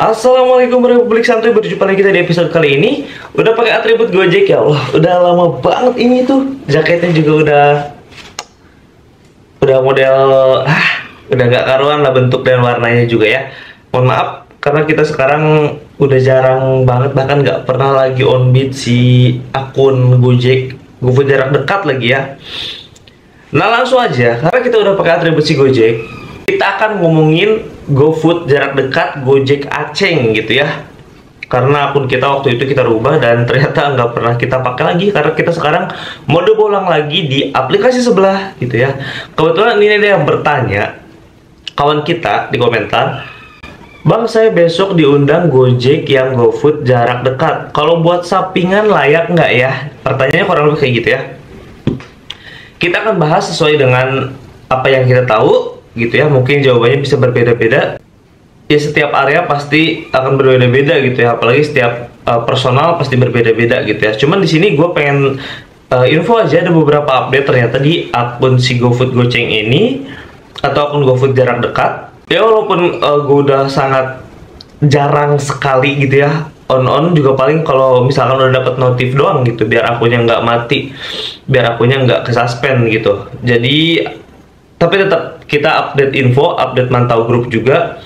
Assalamualaikum Republik Santuy, berjumpa lagi kita di episode kali ini. Udah pakai atribut Gojek ya Allah, udah lama banget ini tuh. Jaketnya juga udah model udah gak karuan lah bentuk dan warnanya juga ya. Mohon maaf karena kita sekarang udah jarang banget, bahkan gak pernah lagi on beat si akun Gojek GoFood jarak dekat lagi ya. Nah langsung aja, karena kita udah pakai atribut si Gojek, kita akan ngomongin GoFood jarak dekat Gojek Aceng gitu ya. Karena akun kita waktu itu kita rubah dan ternyata nggak pernah kita pakai lagi karena kita sekarang mode bolang lagi di aplikasi sebelah gitu ya. Kebetulan ini ada yang bertanya, kawan kita di komentar, Bang, saya besok diundang Gojek yang GoFood jarak dekat. Kalau buat sampingan layak nggak ya? Pertanyaannya kurang lebih kayak gitu ya. Kita akan bahas sesuai dengan apa yang kita tahu gitu ya. Mungkin jawabannya bisa berbeda-beda. Ya setiap area pasti akan berbeda-beda gitu ya. Apalagi setiap personal pasti berbeda-beda gitu ya. Cuman di sini gue pengen info aja, ada beberapa update ternyata di akun si GoFood Goceng ini atau akun GoFood jarak dekat. Ya walaupun gue udah sangat jarang sekali gitu ya on juga, paling kalau misalkan udah dapat notif doang gitu biar akunnya nggak mati, biar akunnya nggak kesuspend gitu. Jadi tapi tetap kita update info, update mantau grup juga.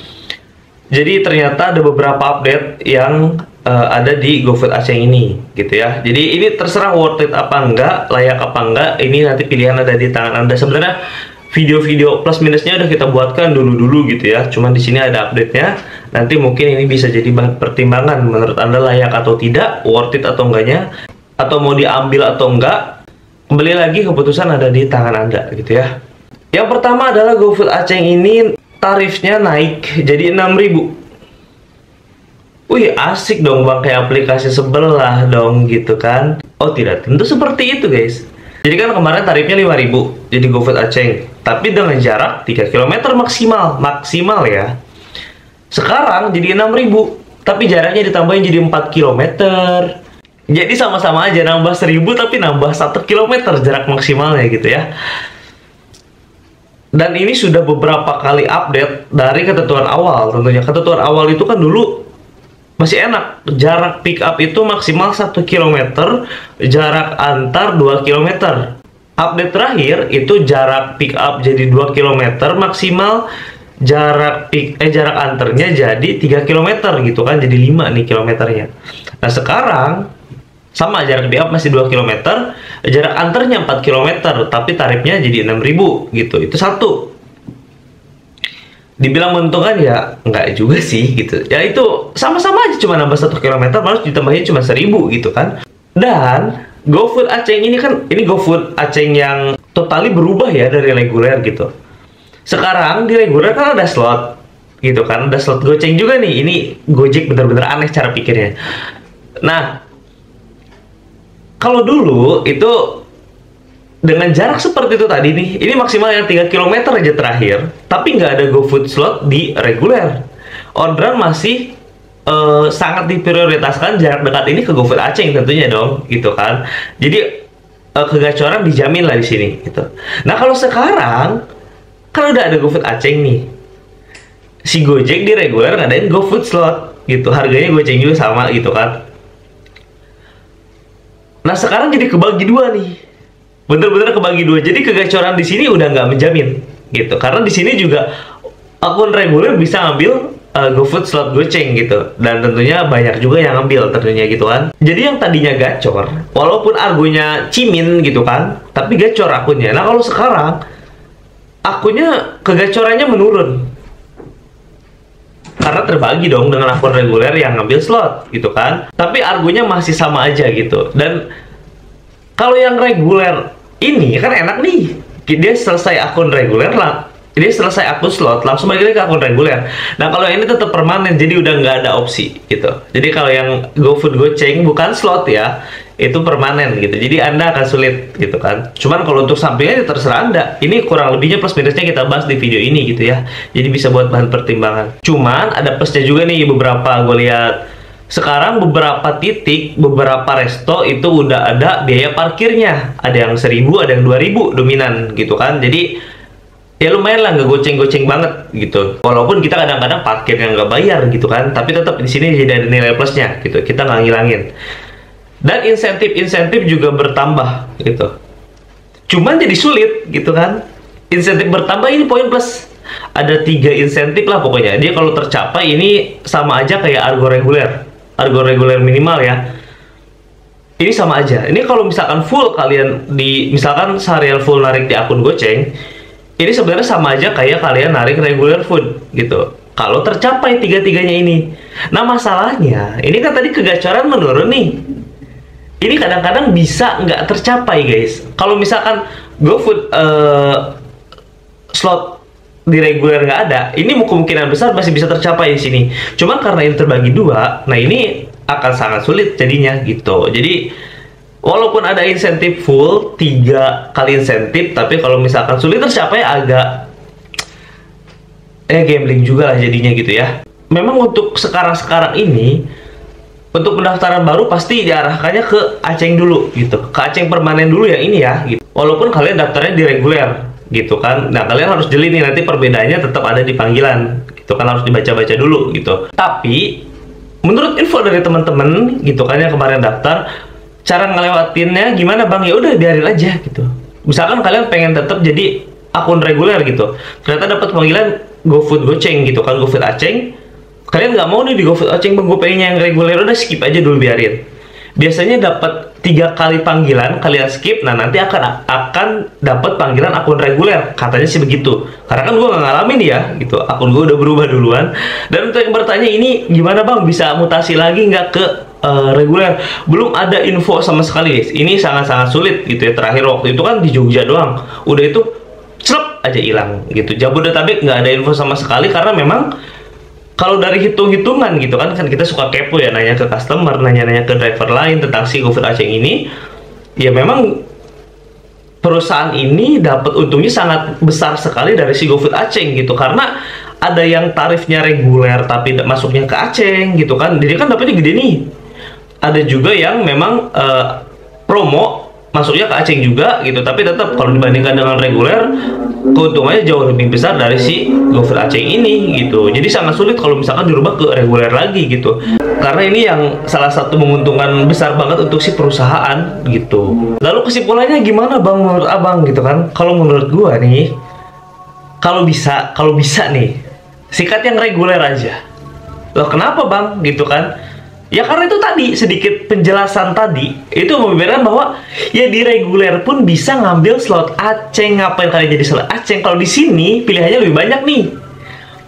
Jadi ternyata ada beberapa update yang ada di GoFood Aceng ini gitu ya. Jadi ini terserah worth it apa enggak, layak apa enggak, ini nanti pilihan ada di tangan Anda. Sebenarnya video-video plus minusnya udah kita buatkan dulu gitu ya. Cuman di sini ada update-nya. Nanti mungkin ini bisa jadi bahan pertimbangan menurut Anda layak atau tidak, worth it atau enggaknya, atau mau diambil atau enggak. Kembali lagi keputusan ada di tangan Anda gitu ya. Yang pertama adalah GoFood Aceng ini tarifnya naik jadi 6.000. Wih, asik dong Bang, kayak aplikasi sebelah dong gitu kan. Oh tidak, tentu seperti itu guys. Jadi kan kemarin tarifnya 5.000 jadi GoFood Aceng, tapi dengan jarak 3 km maksimal ya. Sekarang jadi 6.000, tapi jaraknya ditambahin jadi 4 km. Jadi sama-sama aja nambah 1.000 tapi nambah 1 km jarak maksimalnya gitu ya. Dan ini sudah beberapa kali update dari ketentuan awal tentunya. Ketentuan awal itu kan dulu masih enak, jarak pick up itu maksimal 1 km, jarak antar 2 km. Update terakhir itu jarak pick up jadi 2 km, maksimal jarak antarnya jadi 3 km gitu kan, jadi 5 nih kilometernya. Nah sekarang sama, jarak pick up masih 2 km, jarak antarnya 4 km, tapi tarifnya jadi 6.000 gitu. Itu satu. Dibilang menguntungkan ya enggak juga sih gitu. Ya itu sama-sama aja, cuma nambah 1 km, malah ditambahin cuma 1.000 gitu kan. Dan GoFood Aceng ini kan, ini GoFood Aceng yang totally berubah ya dari reguler gitu. Sekarang di reguler kan ada slot gitu kan, ada slot goceng juga nih. Ini Gojek bener-bener aneh cara pikirnya. Nah, kalau dulu itu dengan jarak seperti itu tadi nih, ini maksimal yang 3 km aja terakhir, tapi nggak ada GoFood slot di reguler. Orderan masih sangat diprioritaskan jarak dekat ini ke GoFood Aceng tentunya dong, gitu kan. Jadi kegacoran dijamin lah di sini, gitu. Nah kalau sekarang kan udah ada GoFood Aceng nih, si Gojek di reguler ngadain GoFood slot, gitu. Harganya Gojek juga sama, gitu kan. Nah sekarang jadi kebagi dua nih, bener-bener kebagi dua. Jadi kegacoran di sini udah nggak menjamin gitu, karena di sini juga akun reguler bisa ngambil GoFood slot goceng gitu, dan tentunya banyak juga yang ngambil tentunya gitu kan. Jadi yang tadinya gacor, walaupun argonya cimin gitu kan, tapi gacor akunnya. Nah kalau sekarang akunnya kegacorannya menurun karena terbagi dong dengan akun reguler yang ngambil slot gitu kan, tapi argonya masih sama aja gitu. Dan kalau yang reguler ini kan enak nih, dia selesai akun reguler lah, dia selesai akun slot langsung balik lagi ke akun reguler. Nah kalau ini tetap permanen, jadi udah nggak ada opsi gitu. Jadi kalau yang GoFood Goceng bukan slot ya, itu permanen gitu. Jadi Anda akan sulit gitu kan. Cuman kalau untuk sampingnya terserah Anda. Ini kurang lebihnya plus minusnya kita bahas di video ini gitu ya. Jadi bisa buat bahan pertimbangan. Cuman ada plusnya juga nih beberapa, gue lihat. Sekarang beberapa titik, beberapa resto itu udah ada biaya parkirnya. Ada yang 1.000, ada yang 2.000 dominan gitu kan. Jadi ya lumayan lah, nggak goceng-goceng banget gitu. Walaupun kita kadang-kadang parkir yang nggak bayar gitu kan, tapi tetap di sini jadi ada nilai plusnya gitu. Kita nggak ngilangin. Dan insentif-insentif juga bertambah gitu. Cuman jadi sulit gitu kan. Insentif bertambah ini poin plus. Ada 3 insentif lah pokoknya. Dia kalau tercapai ini sama aja kayak argo reguler. Argo reguler minimal ya. Ini sama aja. Ini kalau misalkan full kalian misalkan seharian full narik di akun goceng, ini sebenarnya sama aja kayak kalian narik regular food gitu. Kalau tercapai tiga-tiganya ini. Nah masalahnya, ini kan tadi kegacoran menurun nih. Ini kadang-kadang bisa nggak tercapai guys. Kalau misalkan GoFood slot di reguler nggak ada, ini kemungkinan besar masih bisa tercapai di sini. Cuma karena ini terbagi 2, nah ini akan sangat sulit jadinya gitu. Jadi walaupun ada insentif full 3 kali insentif, tapi kalau misalkan sulit tercapai agak gambling juga lah jadinya gitu ya. Memang untuk sekarang ini untuk pendaftaran baru pasti diarahkannya ke aceng dulu gitu, ke aceng permanen dulu yang ini ya gitu. Walaupun kalian daftarnya di reguler gitu kan, nah kalian harus jeli nih, nanti perbedaannya tetap ada di panggilan gitu kan, harus dibaca-baca dulu gitu. Tapi menurut info dari teman-teman gitu kan yang kemarin daftar, cara ngelewatinnya gimana bang? Ya udah biarin aja gitu. Misalkan kalian pengen tetap jadi akun reguler gitu, ternyata dapat panggilan GoFood goceng gitu kan, GoFood aceng, kalian nggak mau nih di GoFood aceng bang, gue pengennya yang reguler, udah skip aja dulu, biarin. Biasanya dapat 3 kali panggilan, kalian skip, nah nanti akan dapat panggilan akun reguler, katanya sih begitu. Karena kan gue nggak ngalamin ya gitu, akun gue udah berubah duluan. Dan untuk yang bertanya ini gimana bang, bisa mutasi lagi nggak ke reguler? Belum ada info sama sekali guys, ini sangat-sangat sulit gitu ya. Terakhir waktu itu kan di Jogja doang, udah itu celep aja hilang gitu. Jabodetabek nggak ada info sama sekali, karena memang kalau dari hitung-hitungan gitu kan kita suka kepo ya, nanya ke customer, nanya-nanya ke driver lain tentang si GoFood aceng ini. Ya memang perusahaan ini dapat untungnya sangat besar sekali dari si GoFood aceng gitu, karena ada yang tarifnya reguler tapi masuknya ke aceng gitu kan, jadi kan dapetnya gede nih. Ada juga yang memang promo masuknya ke aceng juga gitu, tapi tetap kalau dibandingkan dengan reguler keuntungannya jauh lebih besar dari si GoFood aceng ini gitu. Jadi sangat sulit kalau misalkan dirubah ke reguler lagi gitu, karena ini yang salah satu menguntungkan besar banget untuk si perusahaan gitu. Lalu kesimpulannya gimana bang menurut abang gitu kan? Kalau menurut gua nih, kalau bisa nih sikat yang reguler aja. Loh kenapa bang gitu kan? Ya karena itu tadi, sedikit penjelasan tadi itu membeberkan bahwa ya di reguler pun bisa ngambil slot aceng. Ngapain kalian jadi slot aceng kalau di sini pilihannya lebih banyak nih.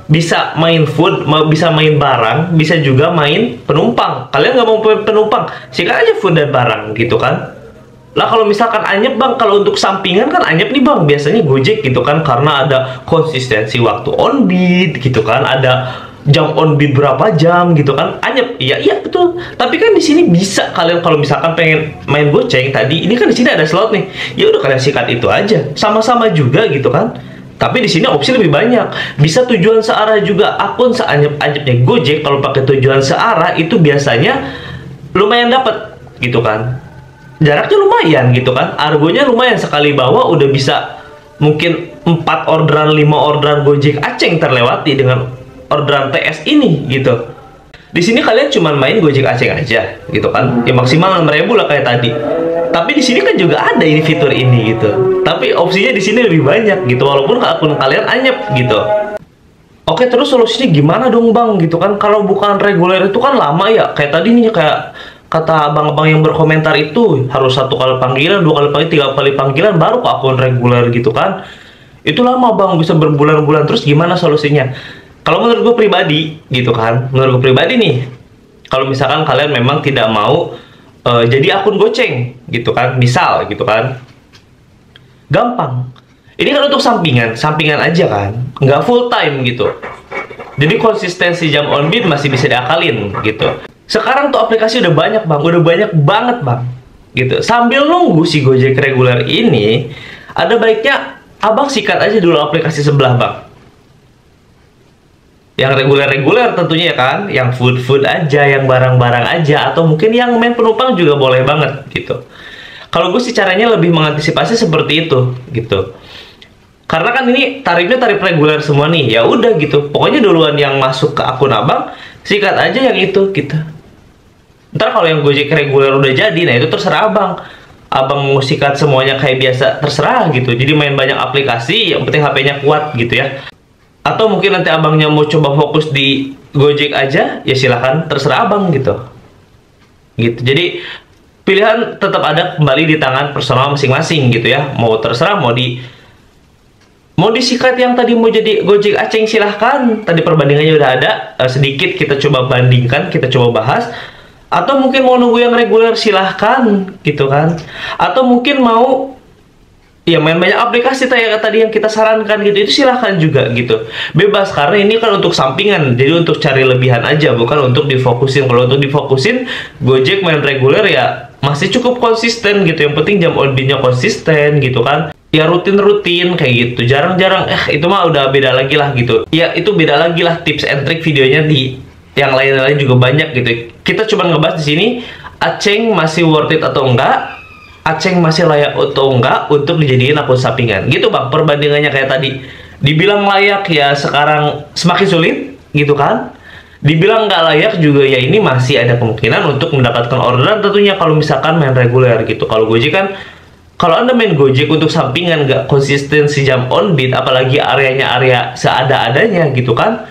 Bisa main food, bisa main barang, bisa juga main penumpang. Kalian nggak mau penumpang, sikat aja food dan barang gitu kan. Lah kalau misalkan anyep bang, kalau untuk sampingan kan anyep nih bang, biasanya Gojek gitu kan, karena ada konsistensi waktu on beat gitu kan, ada jam on beat berapa jam gitu kan, anyep. Iya betul. Tapi kan di sini bisa kalian kalau misalkan pengen main goceng tadi, ini kan di sini ada slot nih, ya udah kalian sikat itu aja, sama-sama juga gitu kan. Tapi di sini opsi lebih banyak, bisa tujuan searah juga. Akun seanyep-anyepnya Gojek kalau pakai tujuan searah itu biasanya lumayan dapat gitu kan, jaraknya lumayan gitu kan, argonya lumayan, sekali bawa udah bisa mungkin 4 orderan 5 orderan Gojek aceng terlewati dengan orderan TS ini gitu. Di sini kalian cuma main Gojek aceng aja gitu kan, ya maksimal 6.000 lah kayak tadi. Tapi di sini kan juga ada ini fitur ini gitu, tapi opsinya di sini lebih banyak gitu, walaupun akun kalian anyep gitu. Oke, terus solusinya gimana dong bang gitu kan? Kalau bukan reguler itu kan lama ya, kayak tadi nih, kayak kata abang-abang yang berkomentar itu harus 1 kali panggilan, 2 kali panggilan, 3 kali panggilan baru ke akun reguler gitu kan. Itu lama bang, bisa berbulan-bulan. Terus gimana solusinya? Kalau menurut gue pribadi gitu kan, menurut gue pribadi nih, kalau misalkan kalian memang tidak mau jadi akun goceng gitu kan, misal gitu kan, gampang. Ini kan untuk sampingan aja kan, nggak full time gitu. Jadi konsistensi jam on beat masih bisa diakalin gitu. Sekarang tuh aplikasi udah banyak bang, udah banyak banget bang gitu. Sambil nunggu si Gojek reguler ini, ada baiknya abang sikat aja dulu aplikasi sebelah bang, yang reguler tentunya ya kan, yang food aja, yang barang-barang aja, atau mungkin yang main penumpang juga boleh banget gitu. Kalau gue sih caranya lebih mengantisipasi seperti itu gitu. Karena kan ini tarifnya tarif reguler semua nih, ya udah gitu. Pokoknya duluan yang masuk ke akun abang, sikat aja yang itu gitu. Ntar kalau yang Gojek reguler udah jadi, nah itu terserah abang. Abang mau sikat semuanya kayak biasa, terserah gitu. Jadi main banyak aplikasi, yang penting HP-nya kuat gitu ya. Atau mungkin nanti abangnya mau coba fokus di Gojek aja, ya silahkan, terserah abang gitu. Gitu. Jadi pilihan tetap ada kembali di tangan personal masing-masing gitu ya. Mau terserah, mau disikat yang tadi mau jadi Gojek Aceng silahkan. Tadi perbandingannya udah ada, sedikit kita coba bandingkan, kita coba bahas. Atau mungkin mau nunggu yang reguler silahkan gitu kan. Atau mungkin mau ya main banyak aplikasi tadi yang kita sarankan gitu, itu silahkan juga gitu. Bebas, karena ini kan untuk sampingan, jadi untuk cari lebihan aja, bukan untuk difokusin. Kalau untuk difokusin, Gojek main reguler ya masih cukup konsisten gitu. Yang penting jam on beat-nya konsisten gitu kan. Ya rutin-rutin kayak gitu, jarang-jarang itu mah udah beda lagi lah gitu. Ya itu beda lagi lah, tips and trick videonya di yang lain-lain juga banyak gitu. Kita coba ngebahas di sini Aceng masih worth it atau enggak, Aceng masih layak atau enggak untuk dijadiin akun sampingan gitu bang. Perbandingannya kayak tadi, dibilang layak ya sekarang semakin sulit gitu kan, dibilang nggak layak juga ya ini masih ada kemungkinan untuk mendapatkan orderan tentunya kalau misalkan main reguler gitu. Kalau Gojek kan, kalau Anda main Gojek untuk sampingan nggak konsisten sejam on beat, apalagi areanya area seada-adanya gitu kan,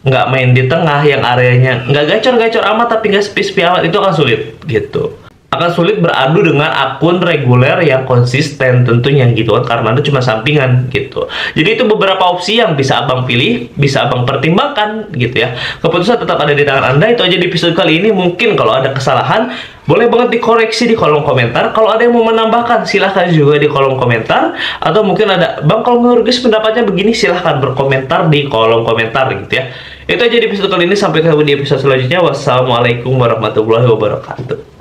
nggak main di tengah yang areanya nggak gacor-gacor amat tapi nggak sepi-sepi amat, itu akan sulit gitu. Akan sulit beradu dengan akun reguler yang konsisten tentunya gitu kan, karena itu cuma sampingan gitu. Jadi itu beberapa opsi yang bisa abang pilih, bisa abang pertimbangkan gitu ya. Keputusan tetap ada di tangan Anda. Itu aja di episode kali ini. Mungkin kalau ada kesalahan boleh banget dikoreksi di kolom komentar. Kalau ada yang mau menambahkan silahkan juga di kolom komentar. Atau mungkin ada, bang kalau menurut guys pendapatnya begini, silahkan berkomentar di kolom komentar gitu ya. Itu aja di episode kali ini. Sampai ketemu di episode selanjutnya. Wassalamualaikum warahmatullahi wabarakatuh.